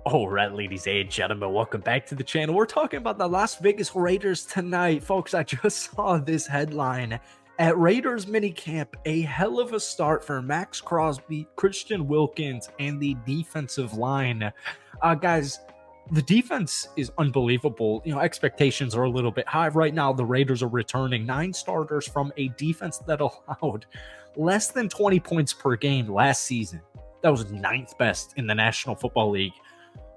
All right, ladies and gentlemen, welcome back to the channel. We're talking about the Las Vegas Raiders tonight. Folks, I just saw this headline at Raiders Minicamp. A hell of a start for Max Crosby, Christian Wilkins, and the defensive line. Guys, the defense is unbelievable. You know, expectations are a little bit high. Right now, the Raiders are returning 9 starters from a defense that allowed less than 20 points per game last season. That was ninth best in the National Football League.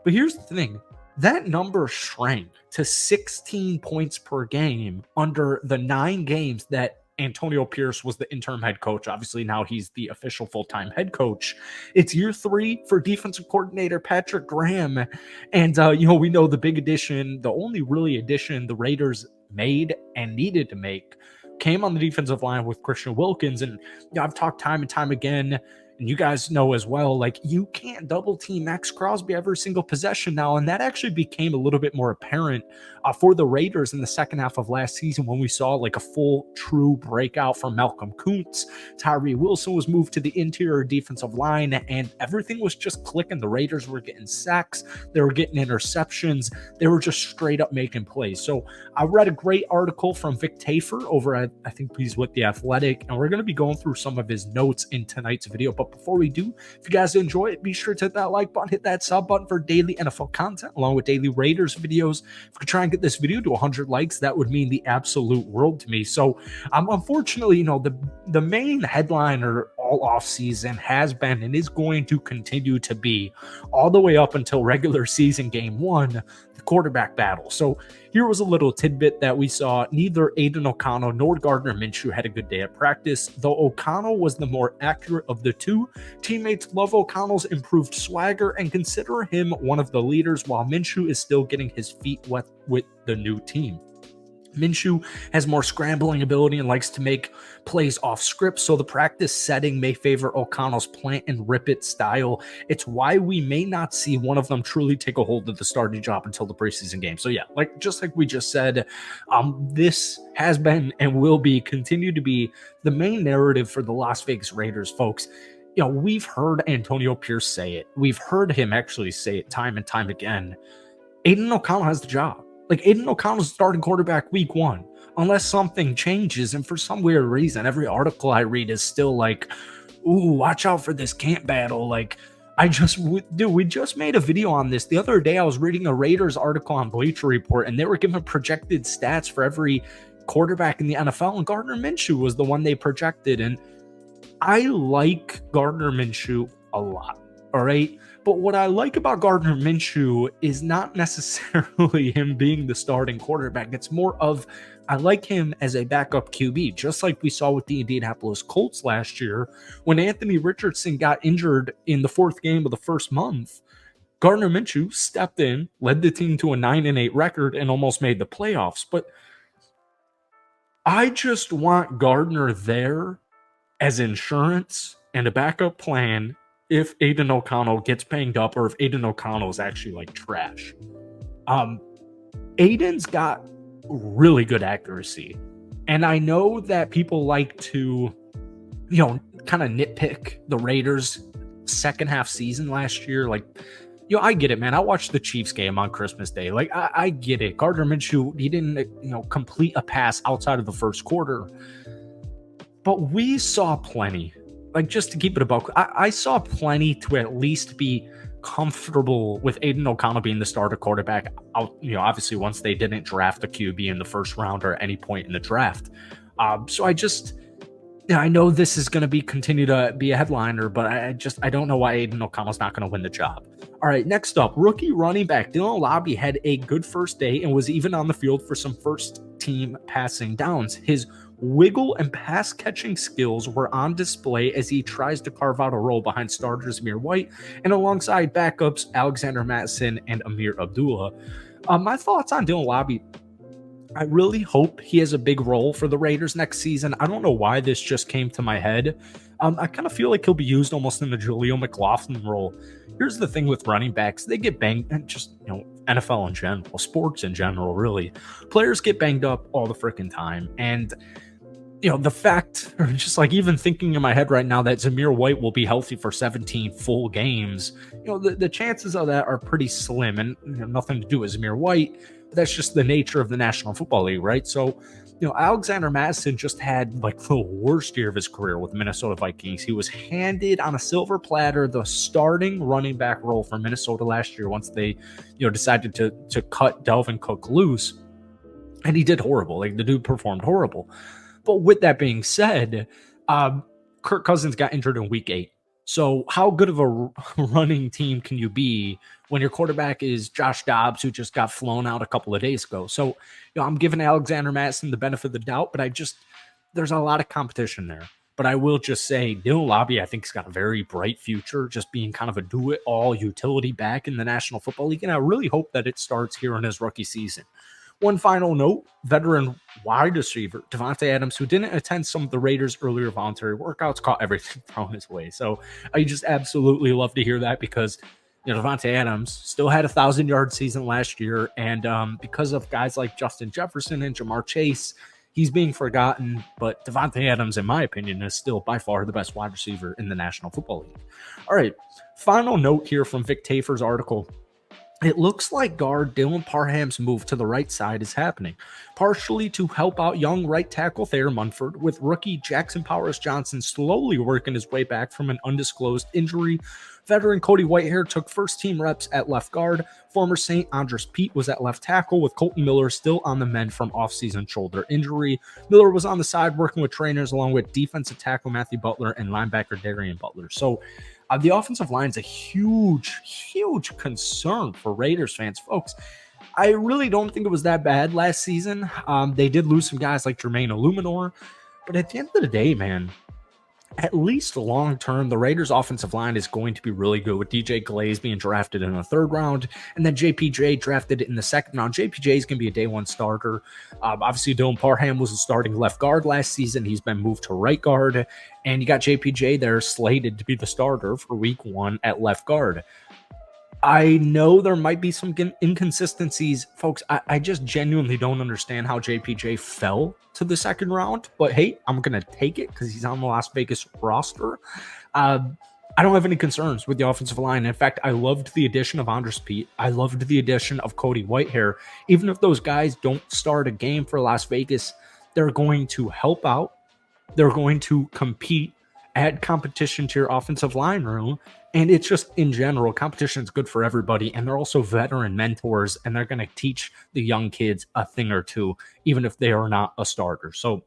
But here's the thing, that number shrank to 16 points per game under the 9 games that Antonio Pierce was the interim head coach. Obviously, now he's the official full-time head coach. It's year 3 for defensive coordinator Patrick Graham. And, we know the big addition, the only really addition the Raiders made and needed to make came on the defensive line with Christian Wilkins. And I've talked time and time again, and you guys know as well, like, you can't double team Max Crosby every single possession now. And that actually became a little bit more apparent for the Raiders in the second half of last season when we saw like a full true breakout from Malcolm Kuntz. Tyree Wilson was moved to the interior defensive line and everything was just clicking. The Raiders were getting sacks. They were getting interceptions. They were just straight up making plays. So I read a great article from Vic Tafer over at, I think he's with The Athletic, and we're going to be going through some of his notes in tonight's video. But before we do, if you guys enjoy it, be sure to hit that like button, hit that sub button for daily NFL content, along with daily Raiders videos. If we could try and get this video to 100 likes, that would mean the absolute world to me. So, unfortunately, the main headliner all off season has been and is going to continue to be all the way up until regular season game 1, the quarterback battle. So here was a little tidbit that we saw. Neither Aiden O'Connell nor Gardner Minshew had a good day at practice, though O'Connell was the more accurate of the two. Teammates love O'Connell's improved swagger and consider him one of the leaders, while Minshew is still getting his feet wet with the new team. Minshew has more scrambling ability and likes to make plays off script, so the practice setting may favor O'Connell's plant and rip it style. It's why we may not see one of them truly take a hold of the starting job until the preseason game. So yeah, just like we just said, this has been and will be continue to be the main narrative for the Las Vegas Raiders, folks. We've heard Antonio Pierce say it. We've heard him actually say it time and time again. Aiden O'Connell has the job. Like, Aiden O'Connell's starting quarterback week 1, unless something changes. And for some weird reason, every article I read is still like, ooh, watch out for this camp battle. Like, we just made a video on this. The other day, I was reading a Raiders article on Bleacher Report, and they were giving projected stats for every quarterback in the NFL. And Gardner Minshew was the one they projected. And I like Gardner Minshew a lot. All right. But what I like about Gardner Minshew is not necessarily him being the starting quarterback. It's more of, I like him as a backup QB, just like we saw with the Indianapolis Colts last year. When Anthony Richardson got injured in the 4th game of the first month, Gardner Minshew stepped in, led the team to a 9-8 record, and almost made the playoffs. But I just want Gardner there as insurance and a backup plan if Aiden O'Connell gets banged up or if Aiden O'Connell is actually like trash. Aiden's got really good accuracy. And I know that people like to, kind of nitpick the Raiders' second half season last year. Like, I get it, man. I watched the Chiefs game on Christmas Day. Like, I get it. Gardner Minshew, he didn't, complete a pass outside of the first quarter. But we saw plenty. Like, just to keep it above, I saw plenty to at least be comfortable with Aiden O'Connell being the starter quarterback. Obviously, once they didn't draft a QB in the first round or at any point in the draft. So I know this is going to continue to be a headliner, but I don't know why Aiden O'Connell's not going to win the job. All right, next up, rookie running back Dylan Lobby had a good first day and was even on the field for some first team passing downs. His wiggle and pass catching skills were on display as he tries to carve out a role behind starters Amir White and alongside backups Alexander Mattison and Amir Abdullah. My thoughts on Dylan Lobby: I really hope he has a big role for the Raiders next season. I don't know why this just came to my head. I kind of feel like he'll be used almost in the Jaleel McLaughlin role. Here's the thing with running backs. They get banged, and just, NFL in general, sports in general, really. Players get banged up all the freaking time. And the fact, or just like even thinking in my head right now that Zamir White will be healthy for 17 full games, the chances of that are pretty slim, and nothing to do with Zamir White. But that's just the nature of the National Football League, right? So, Alexander Madison just had like the worst year of his career with the Minnesota Vikings. He was handed on a silver platter the starting running back role for Minnesota last year once they, decided to cut Dalvin Cook loose, and he did horrible. Like the dude performed horrible. But with that being said, Kirk Cousins got injured in week 8. So how good of a running team can you be when your quarterback is Josh Dobbs, who just got flown out a couple of days ago? So, I'm giving Alexander Madison the benefit of the doubt, but there's a lot of competition there. But I will just say, Dylan Lobby, I think, has got a very bright future, just being kind of a do-it-all utility back in the National Football League, and I really hope that it starts here in his rookie season. One final note, veteran wide receiver Davante Adams, who didn't attend some of the Raiders' earlier voluntary workouts, caught everything thrown his way. So I just absolutely love to hear that because, Davante Adams still had a 1,000-yard season last year. And because of guys like Justin Jefferson and Jamar Chase, he's being forgotten. But Davante Adams, in my opinion, is still by far the best wide receiver in the National Football League. All right, final note here from Vic Tafer's article. It looks like guard Dylan Parham's move to the right side is happening, partially to help out young right tackle Thayer Munford, with rookie Jackson Powers Johnson slowly working his way back from an undisclosed injury. Veteran Cody Whitehair took first-team reps at left guard. Former St. Andres Pete was at left tackle, with Colton Miller still on the mend from off-season shoulder injury. Miller was on the side working with trainers along with defensive tackle Matthew Butler and linebacker Darian Butler. So the offensive line is a huge, huge concern for Raiders fans, folks. I really don't think it was that bad last season. They did lose some guys like Jermaine Illuminor, but at the end of the day, man, at least long term, the Raiders' offensive line is going to be really good, with DJ Glaze being drafted in the 3rd round, and then JPJ drafted in the 2nd round. JPJ is going to be a day 1 starter. Obviously, Dylan Parham was a starting left guard last season. He's been moved to right guard, and you got JPJ there slated to be the starter for week 1 at left guard. I know there might be some inconsistencies, folks. I just genuinely don't understand how JPJ fell to the 2nd round, but hey, I'm going to take it because he's on the Las Vegas roster. I don't have any concerns with the offensive line. In fact, I loved the addition of Andres Pete. I loved the addition of Cody Whitehair. Even if those guys don't start a game for Las Vegas, they're going to help out. They're going to compete, add competition to your offensive line room. And it's just, in general, competition is good for everybody. And they're also veteran mentors, and they're going to teach the young kids a thing or two, even if they are not a starter. So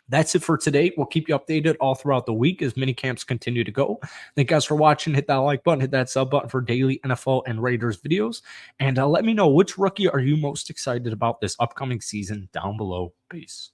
that's it for today. We'll keep you updated all throughout the week as mini camps continue to go. Thank you guys for watching. Hit that like button, hit that sub button for daily NFL and Raiders videos. And let me know, which rookie are you most excited about this upcoming season down below. Peace.